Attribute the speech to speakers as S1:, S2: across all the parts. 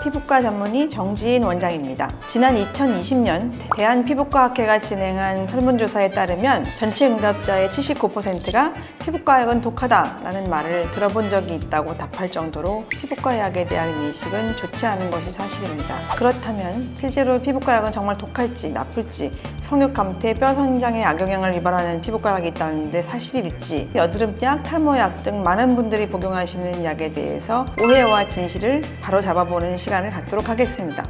S1: 피부과 전문의 정지인 원장입니다. 지난 2020년 대한피부과학회가 진행한 설문조사에 따르면 전체 응답자의 79%가 피부과약은 독하다라는 말을 들어본 적이 있다고 답할 정도로 피부과약에 대한 인식은 좋지 않은 것이 사실입니다. 그렇다면 실제로 피부과약은 정말 독할지 나쁠지, 성욕 감퇴, 뼈 성장에 악영향을 유발하는 피부과약이 있다는데 사실일지, 여드름약, 탈모약 등 많은 분들이 복용하시는 약에 대해서 오해와 진실을 바로 잡아보는 시간을 갖도록 하겠습니다.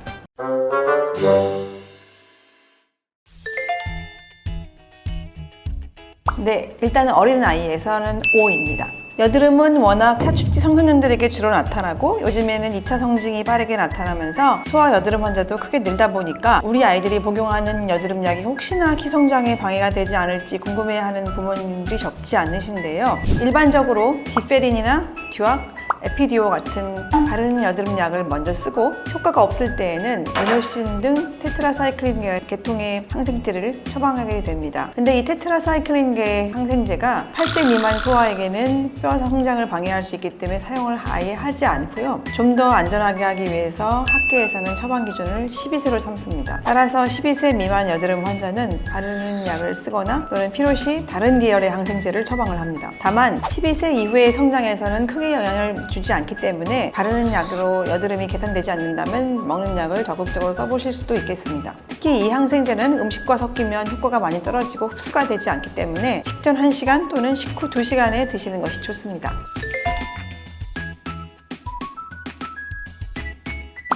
S1: 네, 일단은 어린아이에서는 O입니다. 여드름은 워낙 사춘기 청소년들에게 주로 나타나고 요즘에는 2차 성징이 빠르게 나타나면서 소아 여드름 환자도 크게 늘다 보니까 우리 아이들이 복용하는 여드름약이 혹시나 키성장에 방해가 되지 않을지 궁금해하는 부모님들이 적지 않으신데요. 일반적으로 디페린이나 듀악, 에피듀오 같은 바른 여드름약을 먼저 쓰고 효과가 없을 때에는 이노신 등 테트라사이클린 계통의 항생제를 처방하게 됩니다. 근데 이 테트라사이클린계 항생제가 8세 미만 소아에게는 뼈 성장을 방해할 수 있기 때문에 사용을 아예 하지 않고요. 좀 더 안전하게 하기 위해서 학계에서는 처방 기준을 12세로 삼습니다. 따라서 12세 미만 여드름 환자는 바르는 약을 쓰거나 또는 필요시 다른 계열의 항생제를 처방을 합니다. 다만 12세 이후의 성장에서는 크게 영향을 주지 않기 때문에 바르는 약으로 여드름이 개선되지 않는다면 먹는 약을 적극적으로 써보실 수도 있겠습니다. 특히 이 항생제는 음식과 섞이면 효과가 많이 떨어지고 흡수가 되지 않기 때문에 식전 1시간 또는 식후 2시간에 드시는 것이 좋습니다.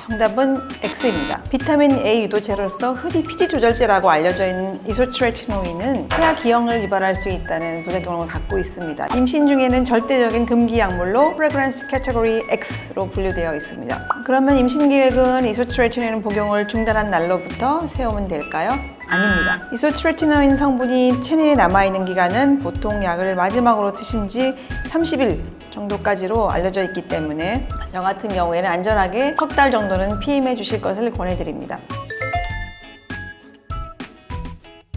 S1: 정답은 X입니다. 비타민 A 유도제로서 흔히 피지 조절제라고 알려져 있는 이소트레티노인은 폐하 기형을 유발할 수 있다는 부작용을 갖고 있습니다. 임신 중에는 절대적인 금기 약물로 프레그런스 캐테고리 X로 분류되어 있습니다. 그러면 임신 계획은 이소트레티노인 복용을 중단한 날로부터 세우면 될까요? 아닙니다. 이소트레티노인 성분이 체내에 남아있는 기간은 보통 약을 마지막으로 드신 지 30일 정도까지로 알려져 있기 때문에 저 같은 경우에는 안전하게 석 달 정도는 피임해 주실 것을 권해드립니다.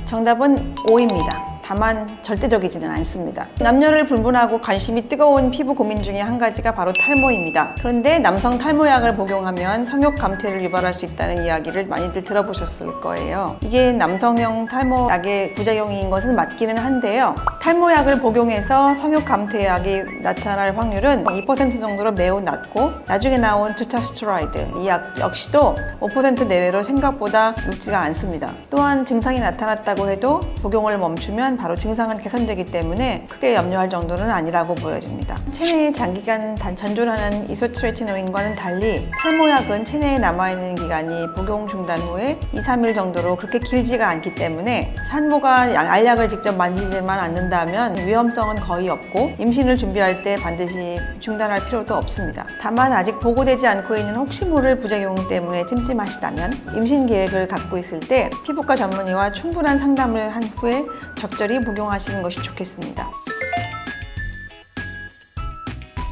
S1: 정답은 O입니다. 다만 절대적이지는 않습니다. 남녀를 불문하고 관심이 뜨거운 피부 고민 중에 한 가지가 바로 탈모입니다. 그런데 남성 탈모약을 복용하면 성욕 감퇴를 유발할 수 있다는 이야기를 많이들 들어보셨을 거예요. 이게 남성용 탈모약의 부작용인 것은 맞기는 한데요. 탈모약을 복용해서 성욕 감퇴약이 나타날 확률은 2% 정도로 매우 낮고 나중에 나온 투타스테로이드 이 약 역시도 5% 내외로 생각보다 높지가 않습니다. 또한 증상이 나타났다고 해도 복용을 멈추면 바로 증상은 개선되기 때문에 크게 염려할 정도는 아니라고 보여집니다. 체내에 장기간 전존하는 이소트레티노인과는 달리 탈모약은 체내에 남아있는 기간이 복용 중단 후에 2-3일 정도로 그렇게 길지가 않기 때문에 산모가 알약을 직접 만지지만 않는다면 위험성은 거의 없고 임신을 준비할 때 반드시 중단할 필요도 없습니다. 다만 아직 보고되지 않고 있는 혹시 모를 부작용 때문에 찜찜하시다면 임신 계획을 갖고 있을 때 피부과 전문의와 충분한 상담을 한 후에 적절히 복용하시는 것이 좋겠습니다.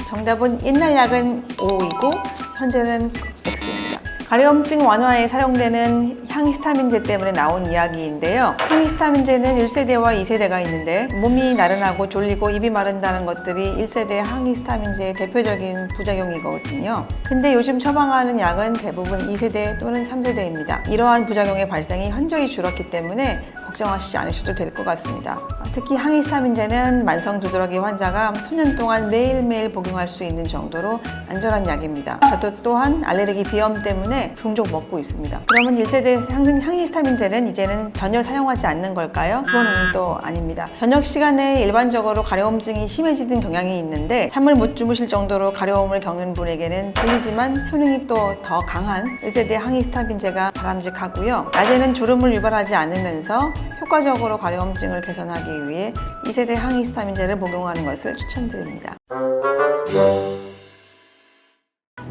S1: 정답은 옛날 약은 O이고 현재는 X입니다. 가려움증 완화에 사용되는 항히스타민제 때문에 나온 이야기인데요. 항히스타민제는 1세대와 2세대가 있는데 몸이 나른하고 졸리고 입이 마른다는 것들이 1세대 항히스타민제의 대표적인 부작용이거든요. 근데 요즘 처방하는 약은 대부분 2세대 또는 3세대입니다. 이러한 부작용의 발생이 현저히 줄었기 때문에 걱정하시지 않으셔도 될 것 같습니다. 특히 항히스타민제는 만성 두드러기 환자가 수년 동안 매일매일 복용할 수 있는 정도로 안전한 약입니다. 저도 또한 알레르기 비염 때문에 종종 먹고 있습니다. 그러면 1세대 항히스타민제는 이제는 전혀 사용하지 않는 걸까요? 그건 또 아닙니다. 저녁 시간에 일반적으로 가려움증이 심해지는 경향이 있는데 잠을 못 주무실 정도로 가려움을 겪는 분에게는 들리지만 효능이 또 더 강한 1세대 항히스타민제가 바람직하고요. 낮에는 졸음을 유발하지 않으면서 효과적으로 가려움증을 개선하기 위해 2세대 항히스타민제를 복용하는 것을 추천드립니다.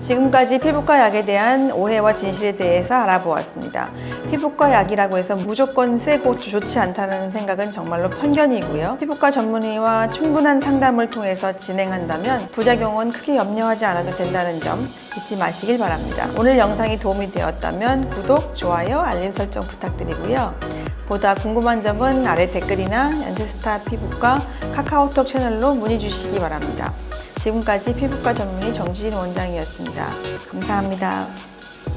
S1: 지금까지 피부과 약에 대한 오해와 진실에 대해서 알아보았습니다. 피부과 약이라고 해서 무조건 세고 좋지 않다는 생각은 정말로 편견이고요. 피부과 전문의와 충분한 상담을 통해서 진행한다면 부작용은 크게 염려하지 않아도 된다는 점 잊지 마시길 바랍니다. 오늘 영상이 도움이 되었다면 구독, 좋아요, 알림 설정 부탁드리고요. 보다 궁금한 점은 아래 댓글이나 연세스타 피부과 카카오톡 채널로 문의 주시기 바랍니다. 지금까지 피부과 전문의 정지인 원장이었습니다. 감사합니다.